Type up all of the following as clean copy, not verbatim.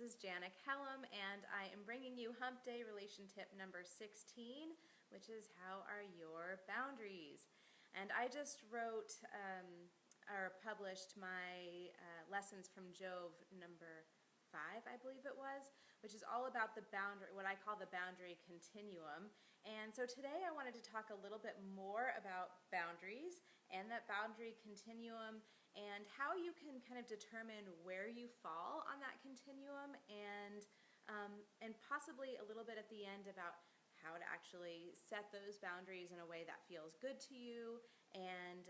This is Janik Hellam, and I am bringing you Hump Day relation tip number 16, which is how are your boundaries? And I just wrote or published my lessons from Jove number 5, I believe it was, which is all about the boundary, what I call the boundary continuum. And so today I wanted to talk a little bit more about boundaries and that boundary continuum and how you can kind of determine where you fall on that continuum, and possibly a little bit at the end about how to actually set those boundaries in a way that feels good to you and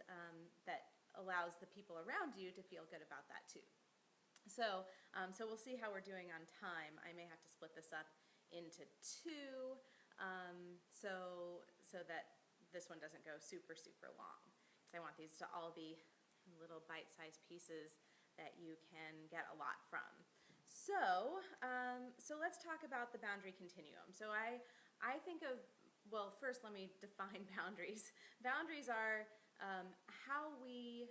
that allows the people around you to feel good about that too. So we'll see how we're doing on time. I may have to split this up into two so that this one doesn't go super long, because I want these to all be little bite-sized pieces that you can get a lot from. So let's talk about the boundary continuum. So I think of, well, first let me define boundaries. Boundaries are how we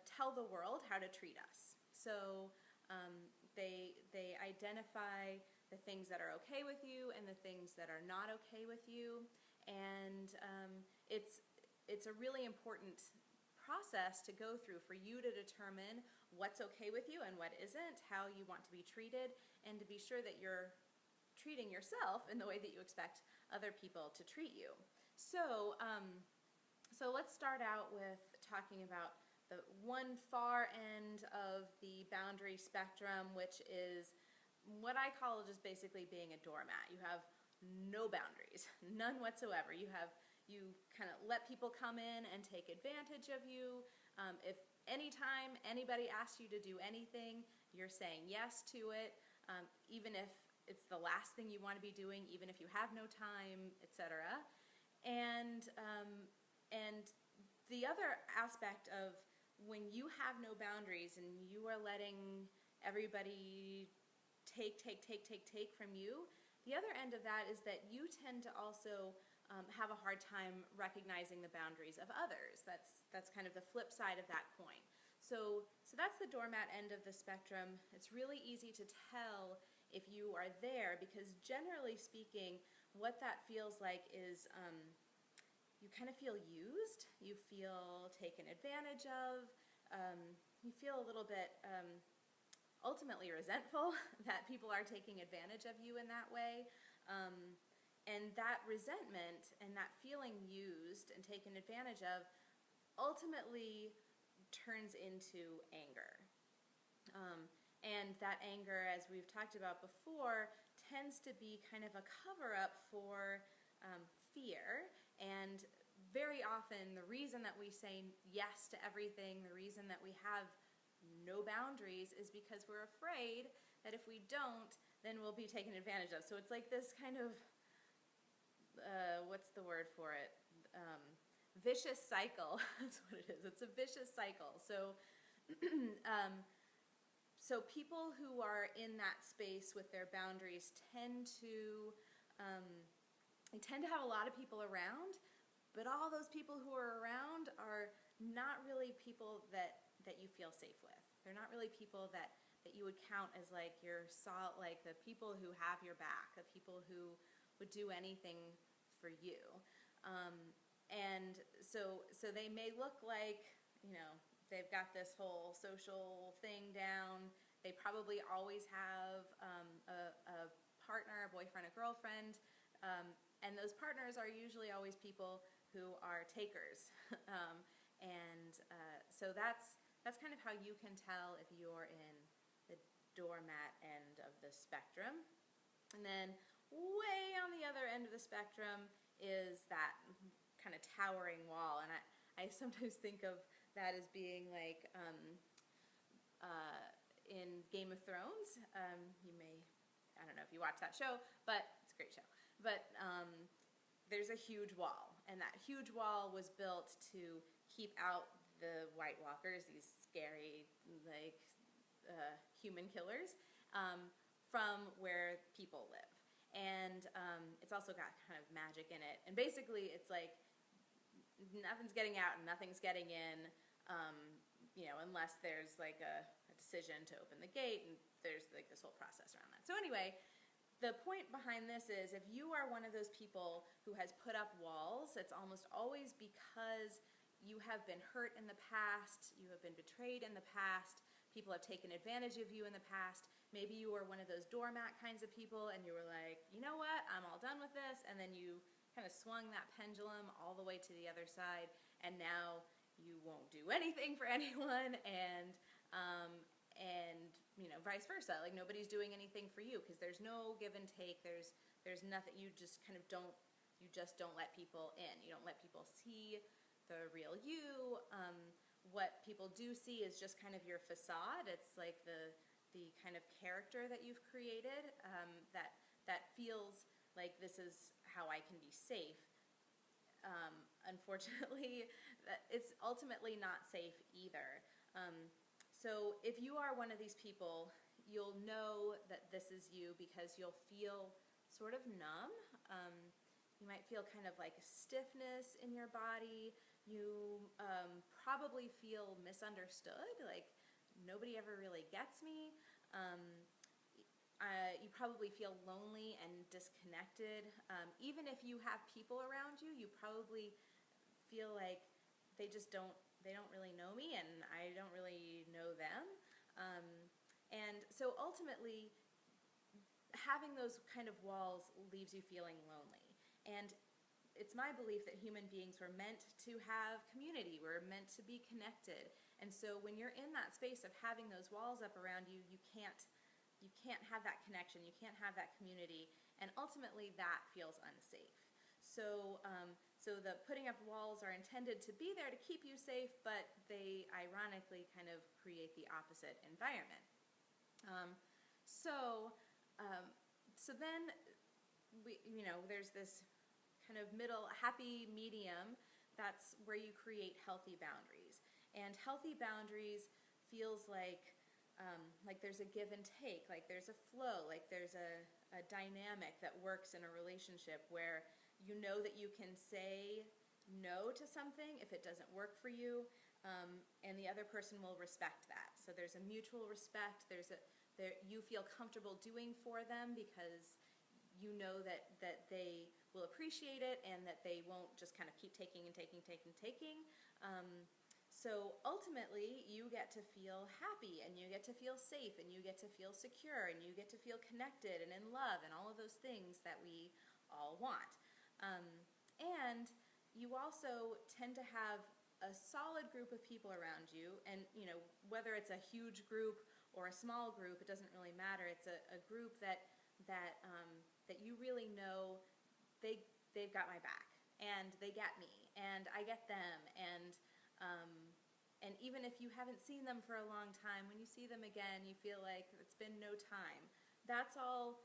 tell the world how to treat us. So they identify the things that are okay with you and the things that are not okay with you, and it's a really important process to go through for you to determine what's okay with you and what isn't, how you want to be treated, and to be sure that you're treating yourself in the way that you expect other people to treat you. So let's start out with talking about the one far end of the boundary spectrum, which is what I call just basically being a doormat. You have no boundaries, none whatsoever. You kind of let people come in and take advantage of you. If anytime anybody asks you to do anything, you're saying yes to it, even if it's the last thing you want to be doing, even if you have no time, etc. And the other aspect of when you have no boundaries and you are letting everybody take from you, the other end of that is that you tend to also have a hard time recognizing the boundaries of others. That's kind of the flip side of that coin. So that's the doormat end of the spectrum. It's really easy to tell if you are there, because generally speaking, what that feels like is you kind of feel used, you feel taken advantage of, you feel a little bit ultimately resentful that people are taking advantage of you in that way. And that resentment and that feeling used and taken advantage of ultimately turns into anger. And that anger, as we've talked about before, tends to be kind of a cover-up for fear. And very often the reason that we say yes to everything, the reason that we have no boundaries, is because we're afraid that if we don't, then we'll be taken advantage of. So it's like this kind of what's the word for it? Vicious cycle. That's what it is. It's a vicious cycle. So so people who are in that space with their boundaries tend to have a lot of people around, but all those people who are around are not really people that you feel safe with. They're not really people that you would count as like like the people who have your back, the people who would do anything for you. And so they may look like, they've got this whole social thing down. They probably always have a partner, a boyfriend, a girlfriend, and those partners are usually always people who are takers. So that's kind of how you can tell if you're in the doormat end of the spectrum. And then way on the other end of the spectrum is that kind of towering wall, and I sometimes think of that as being like in Game of Thrones. I don't know if you watch that show, but it's a great show. But there's a huge wall, and that huge wall was built to keep out the White Walkers, these scary, like, human killers, from where people live. And it's also got kind of magic in it. And basically, it's like nothing's getting out and nothing's getting in, unless there's like a decision to open the gate, and there's like this whole process around that. So anyway, the point behind this is if you are one of those people who has put up walls, it's almost always because you have been hurt in the past, you have been betrayed in the past, people have taken advantage of you in the past. Maybe you were one of those doormat kinds of people and you were like, you know what, I'm all done with this, and then you kind of swung that pendulum all the way to the other side, and now you won't do anything for anyone, and you know, vice versa. Like nobody's doing anything for you because there's no give and take. There's nothing. You just kind of don't. You just don't let people in. You don't let people see the real you. What people do see is just kind of your facade. It's like the kind of character that you've created that feels like this is how I can be safe. Unfortunately, it's ultimately not safe either. So if you are one of these people, you'll know that this is you because you'll feel sort of numb. You might feel kind of like a stiffness in your body. You probably feel misunderstood, like nobody ever really gets me. You probably feel lonely and disconnected. Even if you have people around you, you probably feel like they don't really know me and I don't really know them. And so ultimately, having those kind of walls leaves you feeling lonely. And it's my belief that human beings were meant to have community. We're meant to be connected. And so when you're in that space of having those walls up around you, you can't have that connection. You can't have that community. And ultimately, that feels unsafe. So the putting up walls are intended to be there to keep you safe, but they ironically kind of create the opposite environment. So then there's this kind of middle happy medium. That's where you create healthy boundaries. And healthy boundaries feels like there's a give and take, like there's a flow, like there's a dynamic that works in a relationship where you know that you can say no to something if it doesn't work for you, and the other person will respect that. So there's a mutual respect. You feel comfortable doing for them because you know that they will appreciate it and that they won't just kind of keep taking and taking. So ultimately, you get to feel happy and you get to feel safe and you get to feel secure and you get to feel connected and in love and all of those things that we all want. And you also tend to have a solid group of people around you, and whether it's a huge group or a small group, it doesn't really matter. It's a group that you really know they've got my back and they get me and I get them, and even if you haven't seen them for a long time, when you see them again, you feel like it's been no time. That's all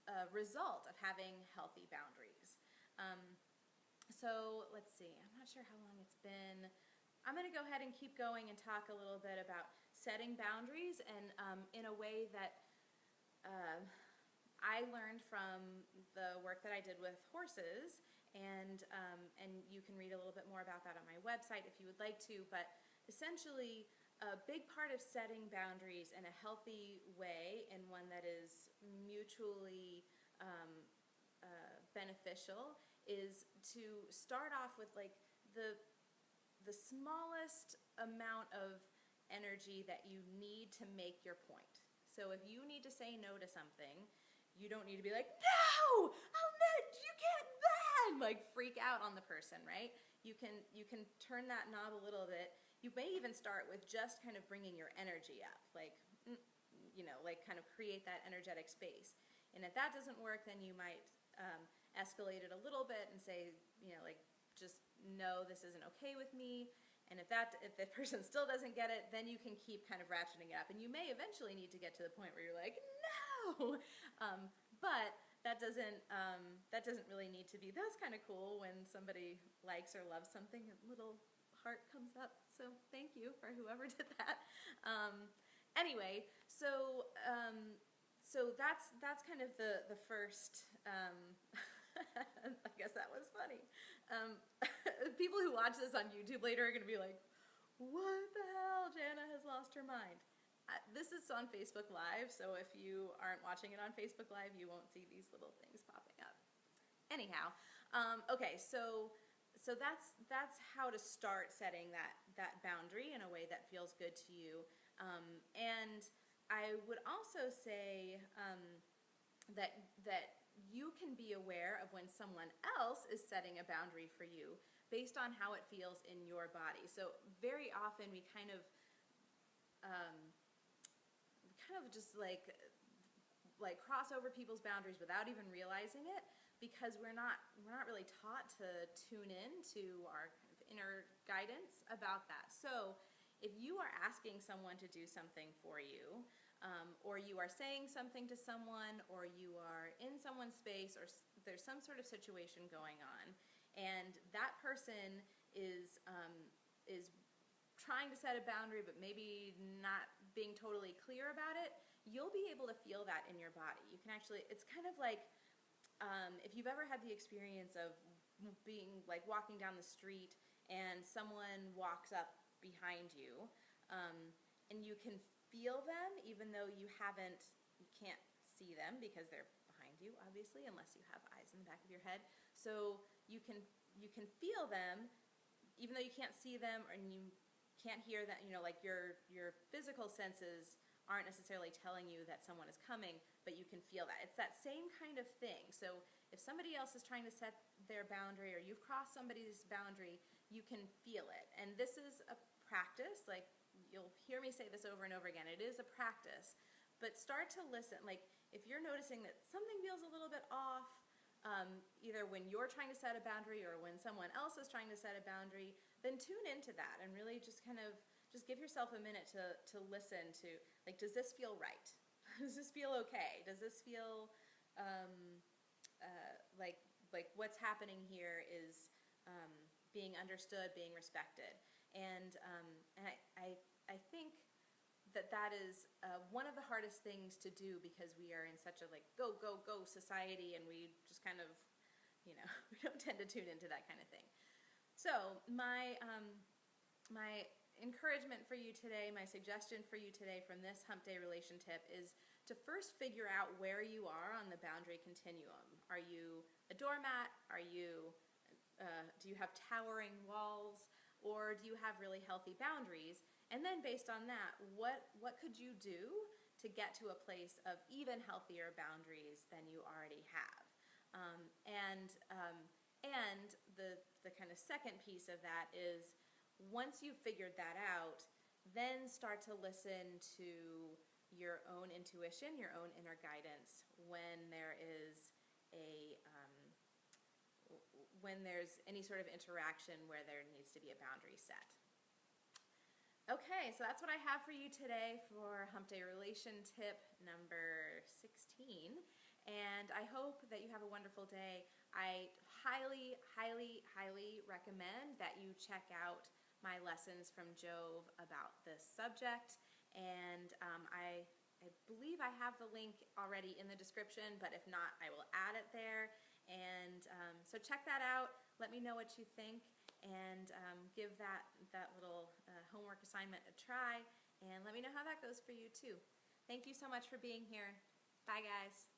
a result of having healthy boundaries. So let's see, I'm not sure how long it's been. I'm going to go ahead and keep going and talk a little bit about setting boundaries, and in a way that I learned from the work that I did with horses, and you can read a little bit more about that on my website if you would like to. But essentially, a big part of setting boundaries in a healthy way, and one that is mutually beneficial, is to start off with like the smallest amount of energy that you need to make your point. So if you need to say no to something, you don't need to be like, no, you can't then, like freak out on the person, right? You can turn that knob a little bit. You may even start with just kind of bringing your energy up, like kind of create that energetic space. And if that doesn't work, then you might escalate it a little bit and say, just no, this isn't okay with me. And if the person still doesn't get it, then you can keep kind of ratcheting it up. And you may eventually need to get to the point where you're like, no! But that doesn't really need to be. That's kind of cool when somebody likes or loves something, a little heart comes up. So thank you for whoever did that. Anyway, so that's kind of the first. I guess that was funny. People who watch this on YouTube later are going to be like, what the hell, Jan? lost her mind. This is on Facebook Live, so if you aren't watching it on Facebook Live, you won't see these little things popping up. Anyhow, okay, so that's how to start setting that boundary in a way that feels good to you. And I would also say that you can be aware of when someone else is setting a boundary for you based on how it feels in your body. So very often we kind of just like cross over people's boundaries without even realizing it, because we're not really taught to tune in to our kind of inner guidance about that. So if you are asking someone to do something for you, or you are saying something to someone, or you are in someone's space, or there's some sort of situation going on, and that person is trying to set a boundary but maybe not being totally clear about it, you'll be able to feel that in your body. You can actually, it's kind of like if you've ever had the experience of being like walking down the street and someone walks up behind you, and you can feel them even though you can't see them because they're behind you, obviously, unless you have eyes in the back of your head. So you can feel them even though you can't see them and you can't hear them, like your physical senses aren't necessarily telling you that someone is coming, but you can feel that. It's that same kind of thing. So if somebody else is trying to set their boundary, or you've crossed somebody's boundary, you can feel it. And this is a practice. Like, you'll hear me say this over and over again. It is a practice. But start to listen. Like, if you're noticing that something feels a little bit off, either when you're trying to set a boundary or when someone else is trying to set a boundary, then tune into that and really just kind of give yourself a minute to listen to, like, does this feel right? Does this feel okay? Does this feel like what's happening here is being understood, being respected? And I think that is one of the hardest things to do, because we are in such a go society, and we just kind of, we don't tend to tune into that kind of thing. So my encouragement for you today, my suggestion for you today from this Hump Day relation tip, is to first figure out where you are on the boundary continuum. Are you a doormat? Do you have towering walls? Or do you have really healthy boundaries? And then based on that, what could you do to get to a place of even healthier boundaries than you already have? And the kind of second piece of that is, once you've figured that out, then start to listen to your own intuition, your own inner guidance when there's any sort of interaction where there needs to be a boundary set. Okay, so that's what I have for you today for Hump Day relation tip number 16. And I hope that you have a wonderful day. I highly, highly, highly recommend that you check out my lessons from Jove about this subject. And I believe I have the link already in the description, but if not, I will add it there. And so check that out. Let me know what you think, and give that little homework assignment a try, and let me know how that goes for you too. Thank you so much for being here. Bye, guys.